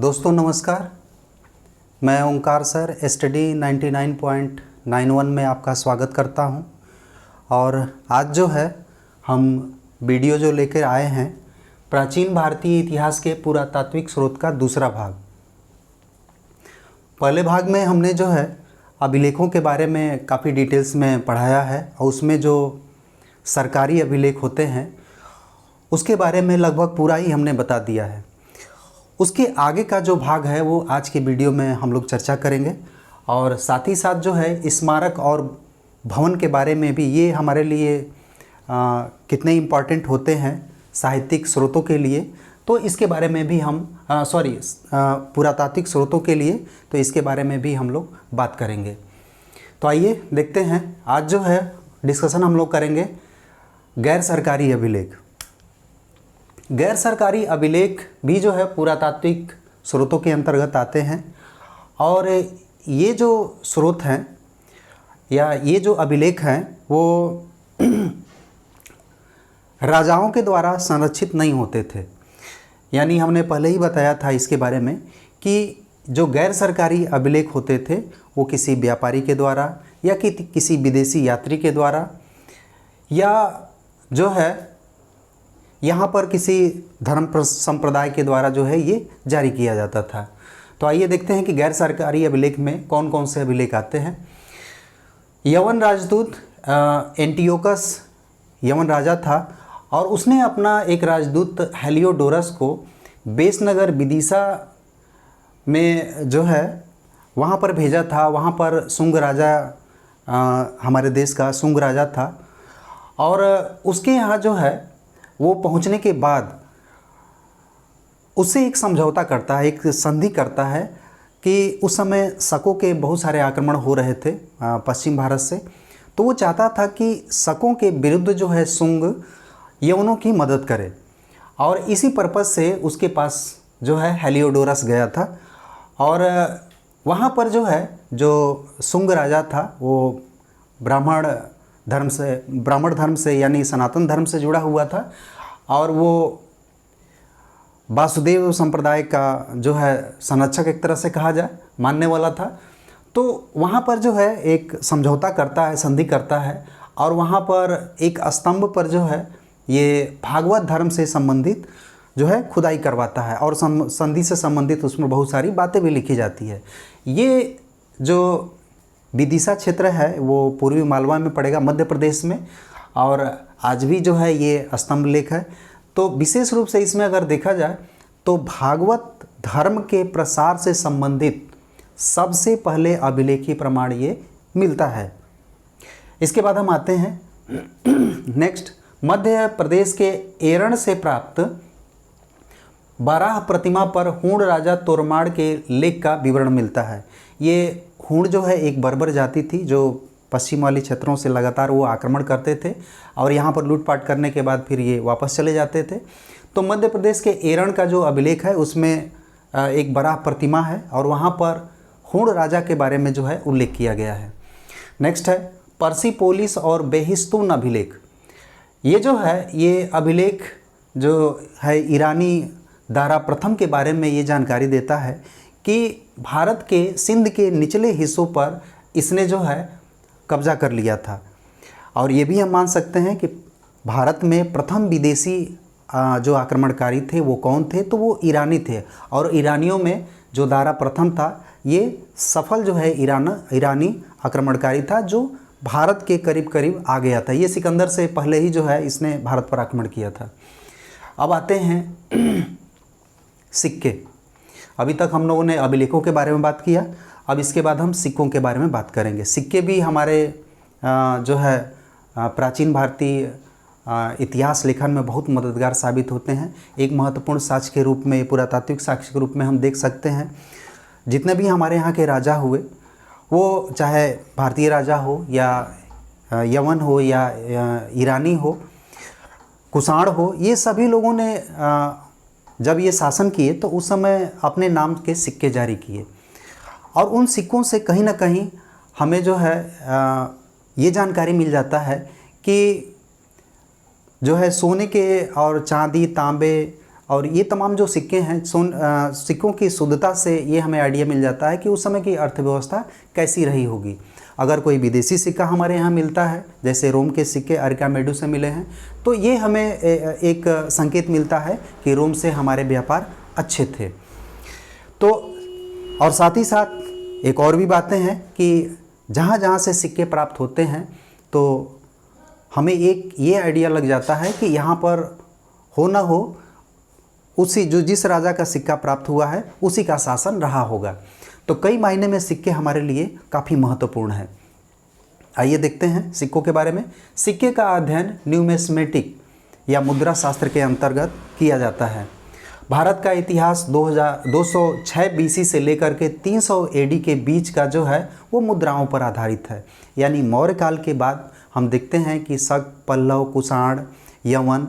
दोस्तों नमस्कार, मैं ओंकार सर स्टडी 99.91 में आपका स्वागत करता हूं। और आज जो है हम वीडियो जो लेकर आए हैं प्राचीन भारतीय इतिहास के पुरातात्विक स्रोत का दूसरा भाग। पहले भाग में हमने जो है अभिलेखों के बारे में काफ़ी डिटेल्स में पढ़ाया है और उसमें जो सरकारी अभिलेख होते हैं उसके बारे में लगभग पूरा ही हमने बता दिया है। उसके आगे का जो भाग है वो आज के वीडियो में हम लोग चर्चा करेंगे और साथ ही साथ जो है स्मारक और भवन के बारे में भी, ये हमारे लिए कितने इम्पॉर्टेंट होते हैं साहित्यिक स्रोतों के लिए, तो इसके बारे में भी हम पुरातात्विक स्रोतों के लिए, तो इसके बारे में भी हम लोग बात करेंगे। तो आइए देखते हैं। आज जो है डिस्कशन हम लोग करेंगे गैर सरकारी अभिलेख। गैर सरकारी अभिलेख भी जो है पुरातात्विक स्रोतों के अंतर्गत आते हैं और ये जो स्रोत हैं या ये जो अभिलेख हैं वो राजाओं के द्वारा संरक्षित नहीं होते थे। यानी हमने पहले ही बताया था इसके बारे में कि जो गैर सरकारी अभिलेख होते थे वो किसी व्यापारी के द्वारा या किसी विदेशी यात्री के द्वारा या जो है यहाँ पर किसी धर्म संप्रदाय के द्वारा जो है ये जारी किया जाता था। तो आइए देखते हैं कि गैर सरकारी अभिलेख में कौन कौन से अभिलेख आते हैं। यवन राजदूत एंटियोकस यवन राजा था और उसने अपना एक राजदूत हेलियोडोरस को बेसनगर विदिशा में जो है वहाँ पर भेजा था। वहाँ पर शुंग राजा हमारे देश का शुंग राजा था और उसके यहाँ जो है वो पहुंचने के बाद उससे एक समझौता करता है, एक संधि करता है कि उस समय शकों के बहुत सारे आक्रमण हो रहे थे पश्चिम भारत से। तो वो चाहता था कि शकों के विरुद्ध जो है शुंग यवनों की मदद करे और इसी पर्पज़ से उसके पास जो है हेलियोडोरस गया था। और वहाँ पर जो है जो शुंग राजा था वो ब्राह्मण धर्म से यानी सनातन धर्म से जुड़ा हुआ था और वो वासुदेव संप्रदाय का जो है संरक्षक एक तरह से कहा जाए मानने वाला था। तो वहाँ पर जो है एक समझौता करता है, संधि करता है और वहाँ पर एक स्तंभ पर जो है ये भागवत धर्म से संबंधित जो है खुदाई करवाता है और संधि से संबंधित उसमें बहुत सारी बातें भी लिखी जाती है। ये जो विदिशा क्षेत्र है वो पूर्वी मालवा में पड़ेगा, मध्य प्रदेश में, और आज भी जो है ये स्तंभ लेख है। तो विशेष रूप से इसमें अगर देखा जाए तो भागवत धर्म के प्रसार से संबंधित सबसे पहले अभिलेखी प्रमाण ये मिलता है। इसके बाद हम आते हैं नेक्स्ट, मध्य प्रदेश के एरण से प्राप्त बाराह प्रतिमा पर हूण राजा तोरमाड़ के लेख का विवरण मिलता है। ये हूण जो है एक बर्बर जाति थी जो पश्चिम वाली क्षेत्रों से लगातार वो आक्रमण करते थे और यहाँ पर लूटपाट करने के बाद फिर ये वापस चले जाते थे। तो मध्य प्रदेश के एरण का जो अभिलेख है उसमें एक बराह प्रतिमा है और वहाँ पर हूण राजा के बारे में जो है उल्लेख किया गया है। नेक्स्ट है पर्सिपोलिस और बेहिस्तून अभिलेख। ये जो है ये अभिलेख जो है ईरानी दारा प्रथम के बारे में ये जानकारी देता है कि भारत के सिंध के निचले हिस्सों पर इसने जो है कब्जा कर लिया था। और ये भी हम मान सकते हैं कि भारत में प्रथम विदेशी जो आक्रमणकारी थे वो कौन थे, तो वो ईरानी थे। और ईरानियों में जो दारा प्रथम था ये सफल जो है ईरानी आक्रमणकारी था जो भारत के करीब करीब आ गया था। ये सिकंदर से पहले ही जो है इसने भारत पर आक्रमण किया था। अब आते हैं सिक्के। अभी तक हम लोगों ने अभिलेखों के बारे में बात किया, अब इसके बाद हम सिक्कों के बारे में बात करेंगे। सिक्के भी हमारे जो है प्राचीन भारतीय इतिहास लेखन में बहुत मददगार साबित होते हैं। एक महत्वपूर्ण साक्ष्य के रूप में, पुरातात्विक साक्ष्य के रूप में हम देख सकते हैं जितने भी हमारे यहाँ के राजा हुए, वो चाहे भारतीय राजा हो या यवन हो या ईरानी हो, कुषाण हो, ये सभी लोगों ने जब ये शासन किए तो उस समय अपने नाम के सिक्के जारी किए और उन सिक्कों से कहीं ना कहीं हमें जो है ये जानकारी मिल जाता है कि जो है सोने के और चांदी, तांबे और ये तमाम जो सिक्के हैं सिक्कों की शुद्धता से ये हमें आइडिया मिल जाता है कि उस समय की अर्थव्यवस्था कैसी रही होगी। अगर कोई विदेशी सिक्का हमारे यहाँ मिलता है, जैसे रोम के सिक्के अरिकामेडू से मिले हैं, तो ये हमें एक संकेत मिलता है कि रोम से हमारे व्यापार अच्छे थे। तो और साथ ही साथ एक और भी बातें हैं कि जहाँ जहाँ से सिक्के प्राप्त होते हैं तो हमें एक ये आइडिया लग जाता है कि यहाँ पर हो ना हो उसी जिस राजा का सिक्का प्राप्त हुआ है उसी का शासन रहा होगा। तो कई मायने में सिक्के हमारे लिए काफ़ी महत्वपूर्ण है। आइए देखते हैं सिक्कों के बारे में। सिक्के का अध्ययन न्यूमिस्मेटिक या मुद्रा शास्त्र के अंतर्गत किया जाता है। भारत का इतिहास 2206 बीसी से लेकर के 300 एडी के बीच का जो है वो मुद्राओं पर आधारित है। यानी मौर्य काल के बाद हम देखते हैं कि शक, पल्लव, कुषाण, यवन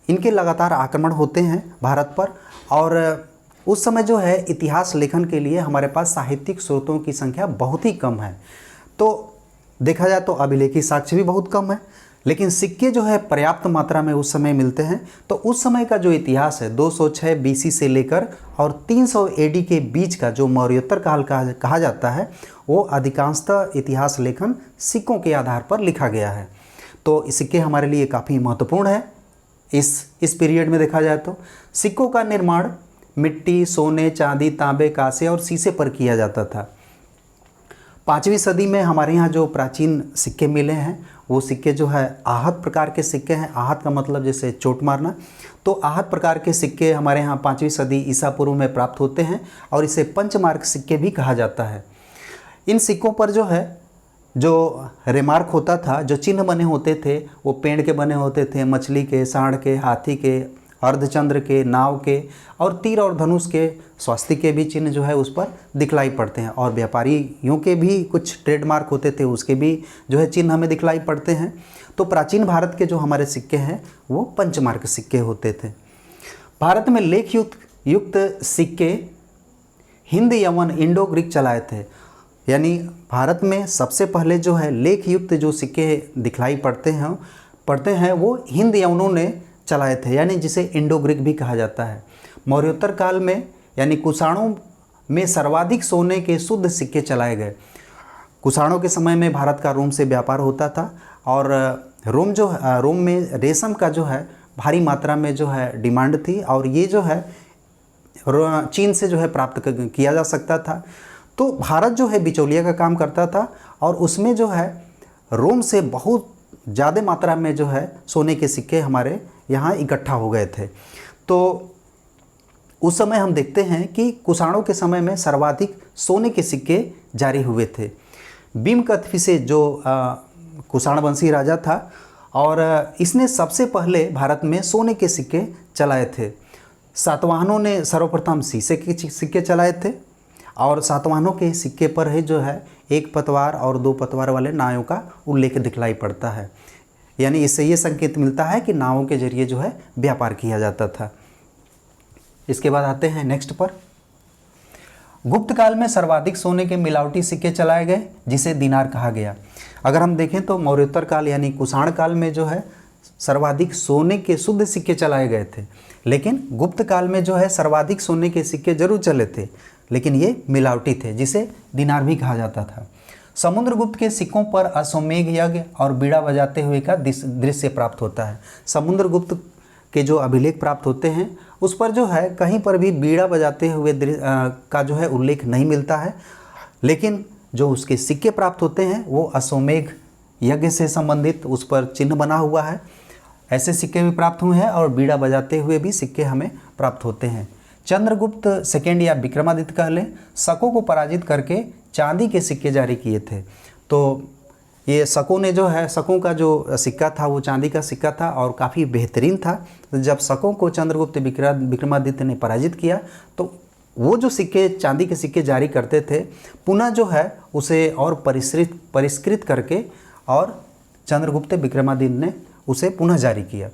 इनके लगातार आक्रमण होते हैं भारत पर। और उस समय जो है इतिहास लेखन के लिए हमारे पास साहित्यिक स्रोतों की संख्या बहुत ही कम है। तो देखा जाए तो अभिलेखी साक्ष्य भी बहुत कम है, लेकिन सिक्के जो है पर्याप्त मात्रा में उस समय मिलते हैं। तो उस समय का जो इतिहास है 206 बीसी से लेकर और 300 एडी के बीच का जो मौर्योत्तर काल कहा जाता है, वो अधिकांशतः इतिहास लेखन सिक्कों के आधार पर लिखा गया है। तो सिक्के हमारे लिए काफ़ी महत्वपूर्ण है। इस पीरियड में देखा जाए तो सिक्कों का निर्माण मिट्टी, सोने, चांदी, तांबे, कांसे और शीशे पर किया जाता था। 5वीं सदी में हमारे यहाँ जो प्राचीन सिक्के मिले हैं वो सिक्के जो है आहत प्रकार के सिक्के हैं। आहत का मतलब जैसे चोट मारना। तो आहत प्रकार के सिक्के हमारे यहाँ 5वीं सदी ईसा पूर्व में प्राप्त होते हैं और इसे पंचमार्क सिक्के भी कहा जाता है। इन सिक्कों पर जो है जो रिमार्क होता था, जो चिन्ह बने होते थे, वो पेड़ के बने होते थे, मछली के, सांड के, हाथी के, अर्धचंद्र के, नाव के और तीर और धनुष के, स्वास्तिक के भी चिन्ह जो है उस पर दिखलाई पड़ते हैं। और व्यापारियों के भी कुछ ट्रेडमार्क होते थे, उसके भी जो है चिन्ह हमें दिखलाई पड़ते हैं। तो प्राचीन भारत के जो हमारे सिक्के हैं वो पंचमार्क सिक्के होते थे। भारत में लेख युक्त सिक्के हिंद, यवन, इंडो ग्रीक चलाए थे। यानी भारत में सबसे पहले जो है लेख युक्त जो सिक्के दिखलाई पड़ते हैं वो हिंद यवनों ने चलाए थे, यानी जिसे इंडो ग्रीक भी कहा जाता है। मौर्योत्तर काल में यानी कुषाणों में सर्वाधिक सोने के शुद्ध सिक्के चलाए गए। कुषाणों के समय में भारत का रोम से व्यापार होता था और रोम में रेशम का जो है भारी मात्रा में जो है डिमांड थी और ये जो है चीन से जो है प्राप्त किया जा सकता था। तो भारत जो है बिचौलिया का काम करता था और उसमें जो है रोम से बहुत ज़्यादा मात्रा में जो है सोने के सिक्के हमारे यहाँ इकट्ठा हो गए थे। तो उस समय हम देखते हैं कि कुषाणों के समय में सर्वाधिक सोने के सिक्के जारी हुए थे। भीमकथफी से जो कुषाण वंशी राजा था और इसने सबसे पहले भारत में सोने के सिक्के चलाए थे। सातवाहनों ने सर्वप्रथम शीशे के सिक्के चलाए थे और सातवाहनों के सिक्के पर ही जो है 1 पतवार और 2 पतवार वाले नावों का उल्लेख दिखलाई पड़ता है। यानी इससे ये संकेत मिलता है कि नावों के जरिए जो है व्यापार किया जाता था। इसके बाद आते हैं नेक्स्ट पर। गुप्त काल में सर्वाधिक सोने के मिलावटी सिक्के चलाए गए जिसे दिनार कहा गया। अगर हम देखें तो मौर्योत्तर काल यानी कुषाण काल में जो है सर्वाधिक सोने के शुद्ध सिक्के चलाए गए थे, लेकिन गुप्त काल में जो है सर्वाधिक सोने के सिक्के जरूर चले थे, लेकिन ये मिलावटी थे जिसे दिनार भी कहा जाता था। समुद्रगुप्त के सिक्कों पर अश्वमेघ यज्ञ और बीड़ा बजाते हुए का दृश्य प्राप्त होता है। समुद्रगुप्त के जो अभिलेख प्राप्त होते हैं उस पर जो है कहीं पर भी बीड़ा बजाते हुए का जो है उल्लेख नहीं मिलता है, लेकिन जो उसके सिक्के प्राप्त होते हैं वो अश्वमेघ यज्ञ से संबंधित उस पर चिन्ह बना हुआ है। ऐसे सिक्के भी प्राप्त हुए हैं और बीड़ा बजाते हुए भी सिक्के हमें प्राप्त होते हैं। चंद्रगुप्त सेकेंड या विक्रमादित्य कह लें, शकों को पराजित करके चांदी के सिक्के जारी किए थे। तो ये शकों ने जो है, शकों का जो सिक्का था वो चांदी का सिक्का था और काफ़ी बेहतरीन था। तो जब शकों को चंद्रगुप्त विक्रमादित्य ने पराजित किया तो वो जो सिक्के चांदी के सिक्के जारी करते थे पुनः जो है उसे और परिष्कृत करके और चंद्रगुप्त विक्रमादित्य ने उसे पुनः जारी किया।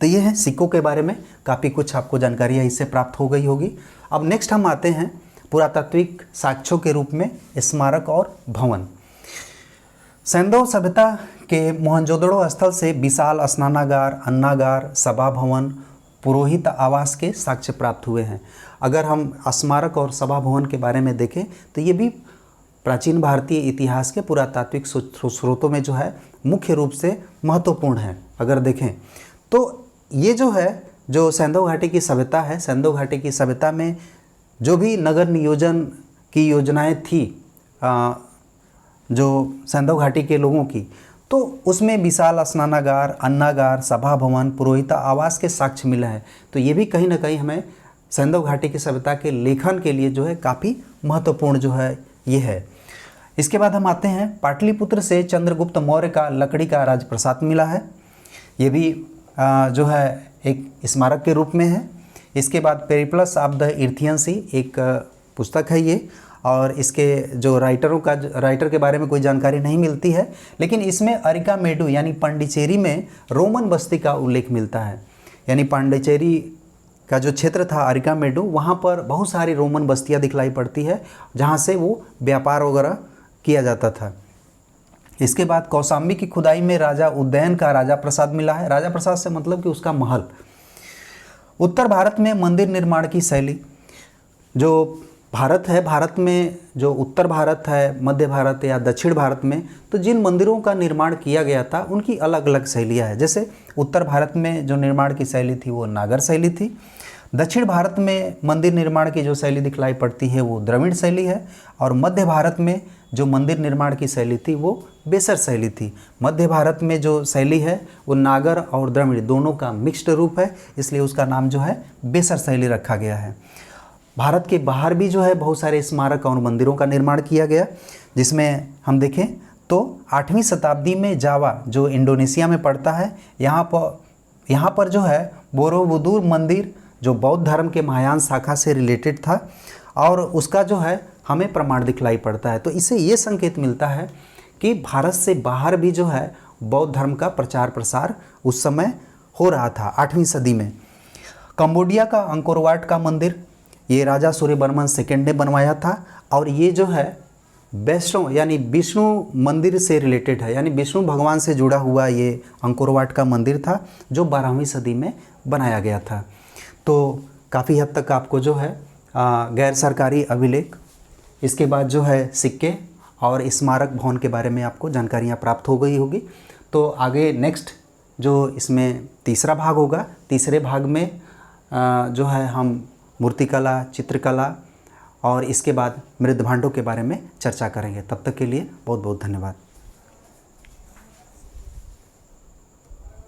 तो ये है सिक्कों के बारे में काफ़ी कुछ आपको जानकारी इससे प्राप्त हो गई होगी। अब नेक्स्ट हम आते हैं पुरातात्विक साक्ष्यों के रूप में स्मारक और भवन। सैंधव सभ्यता के मोहनजोदड़ो स्थल से विशाल स्नानागार, अन्नागार, सभा भवन पुरोहित आवास के साक्ष्य प्राप्त हुए हैं। अगर हम स्मारक और सभा भवन के बारे में देखें तो ये भी प्राचीन भारतीय इतिहास के पुरातात्विक स्रोतों में जो है मुख्य रूप से महत्वपूर्ण है। अगर देखें तो ये जो है, जो सेंधव घाटी की सभ्यता है, सेंधव घाटी की सभ्यता में जो भी नगर नियोजन की योजनाएं थी जो सेंधव घाटी के लोगों की, तो उसमें विशाल स्नानागार, अन्नागार, सभा भवन, पुरोहित आवास के साक्ष्य मिला है। तो ये भी कहीं ना कहीं हमें सेंधव घाटी की सभ्यता के लेखन के लिए जो है काफ़ी महत्वपूर्ण जो है ये है। इसके बाद हम आते हैं, पाटलिपुत्र से चंद्रगुप्त मौर्य का लकड़ी का राजप्रसाद मिला है। ये भी जो है एक स्मारक के रूप में है। इसके बाद पेरिप्लस ऑफ द इर्थियंसी एक पुस्तक है ये, और इसके जो राइटर के बारे में कोई जानकारी नहीं मिलती है, लेकिन इसमें अरिकामेडु यानी पांडिचेरी में रोमन बस्ती का उल्लेख मिलता है। यानी पांडिचेरी का जो क्षेत्र था अरिकामेडु, वहाँ पर बहुत सारी रोमन बस्तियाँ दिखलाई पड़ती है जहाँ से वो व्यापार वगैरह किया जाता था। इसके बाद कौशाम्बी की खुदाई में राजा उदयन का राजा प्रसाद मिला है। राजा प्रसाद से मतलब कि उसका महल। उत्तर भारत में मंदिर निर्माण की शैली, जो भारत है, भारत में जो उत्तर भारत है, मध्य भारत या दक्षिण भारत में, तो जिन मंदिरों का निर्माण किया गया था उनकी अलग अलग शैलियाँ हैं। जैसे उत्तर भारत में जो निर्माण की शैली थी वो नागर शैली थी। दक्षिण भारत में मंदिर निर्माण की जो शैली दिखलाई पड़ती है वो द्रविड़ शैली है, और मध्य भारत में जो मंदिर निर्माण की शैली थी वो बेसर शैली थी। मध्य भारत में जो शैली है वो नागर और द्रविड़ दोनों का मिक्स्ड रूप है, इसलिए उसका नाम जो है बेसर शैली रखा गया है। भारत के बाहर भी जो है बहुत सारे स्मारक और मंदिरों का निर्माण किया गया, जिसमें हम देखें तो 8वीं शताब्दी में जावा जो इंडोनेशिया में पड़ता है, यहाँ पर जो है बोरोबुदुर मंदिर जो बौद्ध धर्म के महायान शाखा से रिलेटेड था, और उसका जो है हमें प्रमाण दिखलाई पड़ता है। तो इससे ये संकेत मिलता है कि भारत से बाहर भी जो है बौद्ध धर्म का प्रचार प्रसार उस समय हो रहा था 8वीं सदी में। कंबोडिया का अंकोरवाट का मंदिर ये राजा सूर्यवर्मन सेकेंड ने बनवाया था, और ये जो है वैष्णव यानी विष्णु मंदिर से रिलेटेड है, यानी विष्णु भगवान से जुड़ा हुआ ये अंकोरवाट का मंदिर था जो 12वीं सदी में बनाया गया था। तो काफ़ी हद तक आपको जो है गैर सरकारी अभिलेख, इसके बाद जो है सिक्के और स्मारक भवन के बारे में आपको जानकारियाँ प्राप्त हो गई होगी। तो आगे नेक्स्ट जो इसमें तीसरा भाग होगा, तीसरे भाग में जो है हम मूर्तिकला, चित्रकला और इसके बाद मृदभांडों के बारे में चर्चा करेंगे। तब तक के लिए बहुत बहुत धन्यवाद।